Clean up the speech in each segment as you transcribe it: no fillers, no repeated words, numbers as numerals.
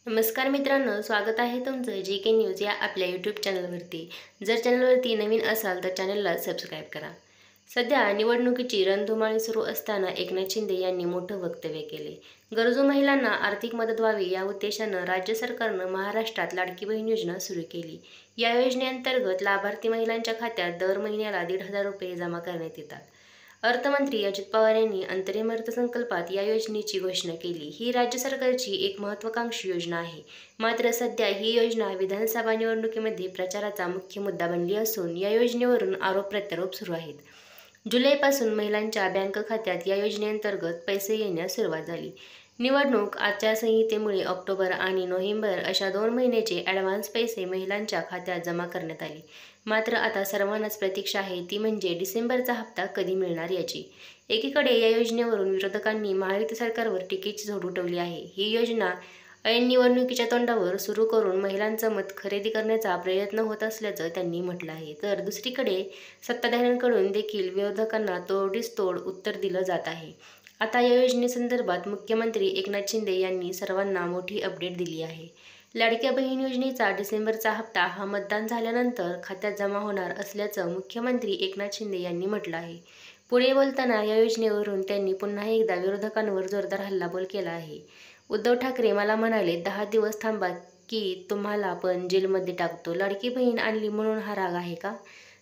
नमस्कार मित्रांनो, स्वागत आहे तुमचं जी के न्यूज या आपल्या यूट्यूब चॅनलवरती। जर चॅनलवरती नवीन असाल तर चॅनलला सबस्क्राईब करा। सध्या निवडणुकीची रणधुमाळी सुरू असताना एकनाथ शिंदे यांनी मोठं वक्तव्य केले। गरजू महिलांना आर्थिक मदत व्हावी या उद्देशानं राज्य सरकारनं महाराष्ट्रात लाडकी बहीण योजना सुरू केली। या योजनेअंतर्गत लाभार्थी महिलांच्या खात्यात दर महिन्याला 1,500 रुपये जमा करण्यात येतात। अर्थमंत्री अजित पवार यांनी अंतरिम अर्थसंकल्पात या योजनेची घोषणा केली। ही राज्य सरकारची एक महत्त्वाकांक्षी योजना आहे। मात्र सध्या ही योजना विधानसभा निवडणुकीमध्ये प्रचाराचा मुख्य मुद्दा बनली असून या योजनेवरून आरोप-प्रत्यारोप सुरू आहेत। जुलैपासून महिलांच्या बँक खात्यात या योजनेअंतर्गत पैसे येण्यास सुरुवात झाली। निवडणूक आचारसंहितेमुळे ऑक्टोबर आणि नोव्हेंबर अशा 2 महिन्याचे ॲडव्हान्स पैसे महिलांच्या खात्यात जमा करण्यात आले। मात्र आता सर्वांनाच प्रतीक्षा आहे ती म्हणजे डिसेंबरचा हप्ता कधी मिळणार याची। एकीकडे या योजनेवरून विरोधकांनी महायुती सरकारवर टीकेची झोड उठवली आहे। ही योजना ऐन निवडणुकीच्या तोंडावर सुरू करून महिलांचं मत खरेदी करण्याचा प्रयत्न होत असल्याचं त्यांनी म्हटलं आहे। तर दुसरीकडे सत्ताधाऱ्यांकडून देखील विरोधकांना तोडीस तोड उत्तर दिलं जात आहे। आता या योजनेसंदर्भात मुख्यमंत्री एकनाथ शिंदे यांनी सर्वांना मोठी अपडेट दिली आहे। लाडक्या बहीण योजनेचा डिसेंबरचा हप्ता हा मतदान झाल्यानंतर खात्यात जमा होणार असल्याचं मुख्यमंत्री एकनाथ शिंदे यांनी म्हटलं आहे। पुढे बोलताना या योजनेवरून त्यांनी पुन्हा एकदा विरोधकांवर जोरदार हल्लाबोल केला आहे। उद्धव ठाकरे मला म्हणाले 10 दिवस थांबा की तुम्हाला पण जेलमध्ये टाकतो। लाडकी बहीण आणली म्हणून हा राग आहे का?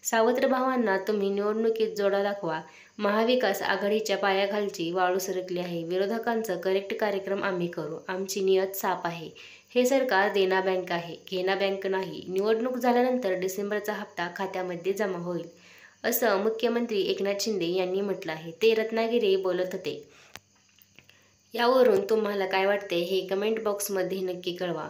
सावत्र भावांना तुम्ही निवडणुकीत जोडा दाखवा। महाविकास आघाडीच्या पायाखालची वाळू सरकली आहे। विरोधकांचं करेक्ट कार्यक्रम आम्ही करू। आमची नियत साफ आहे। हे सरकार देना बँक आहे, घेना बँक नाही। निवडणूक झाल्यानंतर डिसेंबरचा हप्ता खात्यामध्ये जमा होईल, असं मुख्यमंत्री एकनाथ शिंदे यांनी म्हटलं आहे। ते रत्नागिरी बोलत होते। यावरून तुम्हाला काय वाटते हे कमेंट बॉक्समध्ये नक्की कळवा।